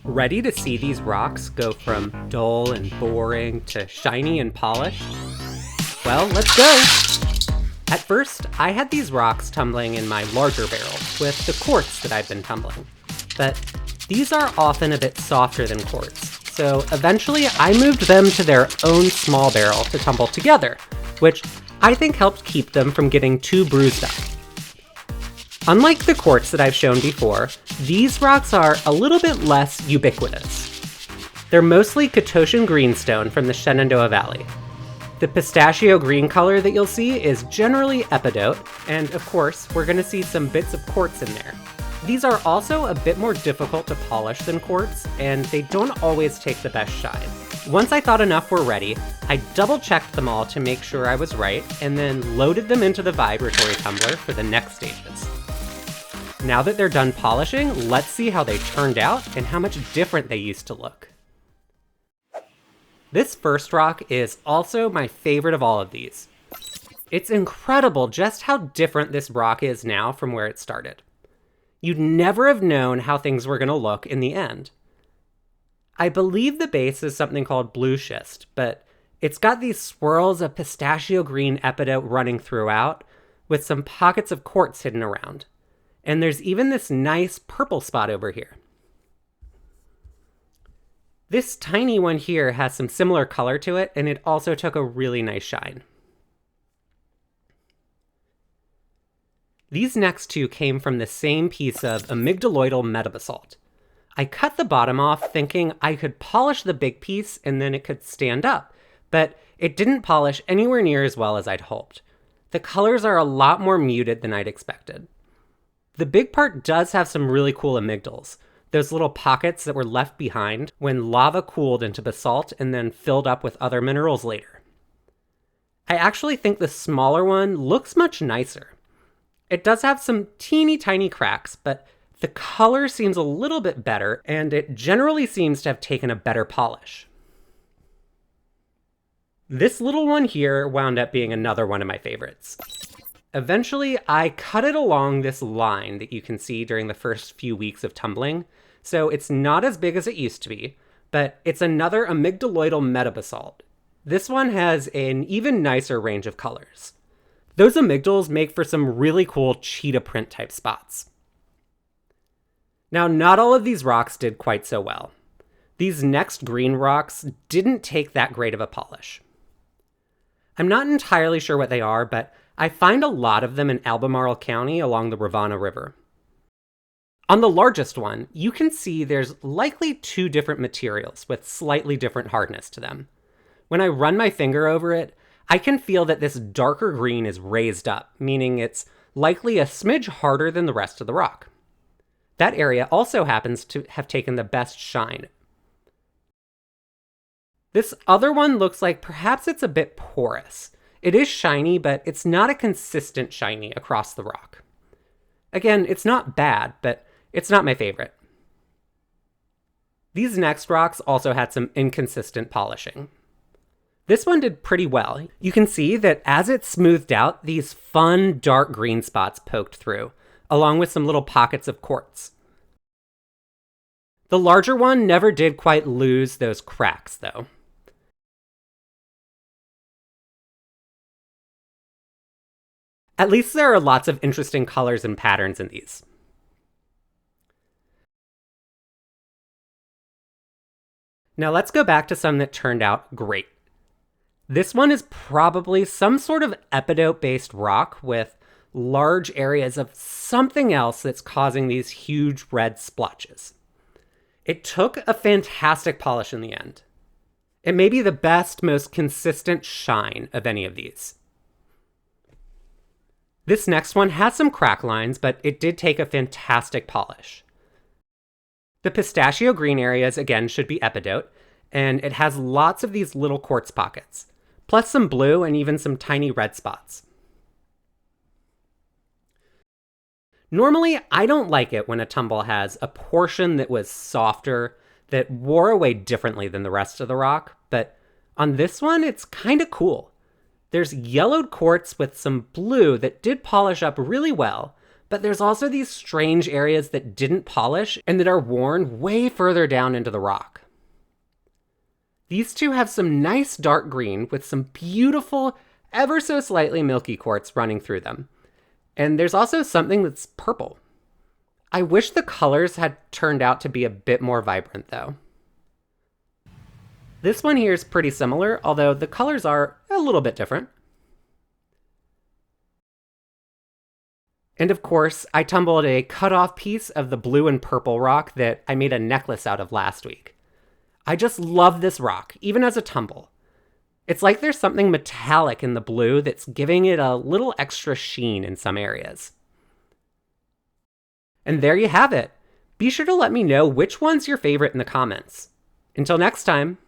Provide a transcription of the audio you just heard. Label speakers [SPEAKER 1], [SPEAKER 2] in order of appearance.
[SPEAKER 1] Ready to see these rocks go from dull and boring to shiny and polished? Well, let's go! At first, I had these rocks tumbling in my larger barrels with the quartz that I've been tumbling. But these are often a bit softer than quartz, so eventually I moved them to their own small barrel to tumble together, which I think helped keep them from getting too bruised up. Unlike the quartz that I've shown before, these rocks are a little bit less ubiquitous. They're mostly Catochin greenstone from the Shenandoah Valley. The pistachio-green color that you'll see is generally Epidote, and of course, we're going to see some bits of quartz in there. These are also a bit more difficult to polish than quartz, and they don't always take the best shine. Once I thought enough were ready, I double-checked them all to make sure I was right, and then loaded them into the vibratory tumbler for the next stages. Now that they're done polishing, let's see how they turned out and how much different they used to look. This first rock is also my favorite of all of these. It's incredible just how different this rock is now from where it started. You'd never have known how things were going to look in the end. I believe the base is something called blue schist, but it's got these swirls of pistachio-green epidote running throughout, with some pockets of quartz hidden around. And there's even this nice purple spot over here. This tiny one here has some similar color to it, and it also took a really nice shine. These next two came from the same piece of amygdaloidal metabasalt. I cut the bottom off thinking I could polish the big piece and then it could stand up, but it didn't polish anywhere near as well as I'd hoped. The colors are a lot more muted than I'd expected. The big part does have some really cool amygdals, those little pockets that were left behind when lava cooled into basalt and then filled up with other minerals later. I actually think the smaller one looks much nicer. It does have some teeny tiny cracks, but the color seems a little bit better, and it generally seems to have taken a better polish. This little one here wound up being another one of my favorites. Eventually, I cut it along this line that you can see during the first few weeks of tumbling, so it's not as big as it used to be, but it's another amygdaloidal metabasalt. This one has an even nicer range of colors. Those amygdals make for some really cool cheetah print type spots. Now, not all of these rocks did quite so well. These next green rocks didn't take that great of a polish. I'm not entirely sure what they are, but I find a lot of them in Albemarle County along the Rivanna River. On the largest one, you can see there's likely two different materials with slightly different hardness to them. When I run my finger over it, I can feel that this darker green is raised up, meaning it's likely a smidge harder than the rest of the rock. That area also happens to have taken the best shine. This other one looks like perhaps it's a bit porous. It is shiny, but it's not a consistent shiny across the rock. Again, it's not bad, but it's not my favorite. These next rocks also had some inconsistent polishing. This one did pretty well. You can see that as it smoothed out, these fun dark green spots poked through, along with some little pockets of quartz. The larger one never did quite lose those cracks, though. At least there are lots of interesting colors and patterns in these. Now let's go back to some that turned out great. This one is probably some sort of epidote-based rock with large areas of something else that's causing these huge red splotches. It took a fantastic polish in the end. It may be the best, most consistent shine of any of these. This next one has some crack lines, but it did take a fantastic polish. The pistachio green areas, again, should be epidote, and it has lots of these little quartz pockets, plus some blue and even some tiny red spots. Normally, I don't like it when a tumble has a portion that was softer, that wore away differently than the rest of the rock, but on this one, it's kind of cool. There's yellowed quartz with some blue that did polish up really well, But there's also these strange areas that didn't polish and that are worn way further down into the rock. These two have some nice dark green with some beautiful, ever so slightly milky quartz running through them. And there's also something that's purple. I wish the colors had turned out to be a bit more vibrant though. This one here is pretty similar, although the colors are a little bit different. And of course, I tumbled a cut-off piece of the blue and purple rock that I made a necklace out of last week. I just love this rock, even as a tumble. It's like there's something metallic in the blue that's giving it a little extra sheen in some areas. And there you have it. Be sure to let me know which one's your favorite in the comments. Until next time.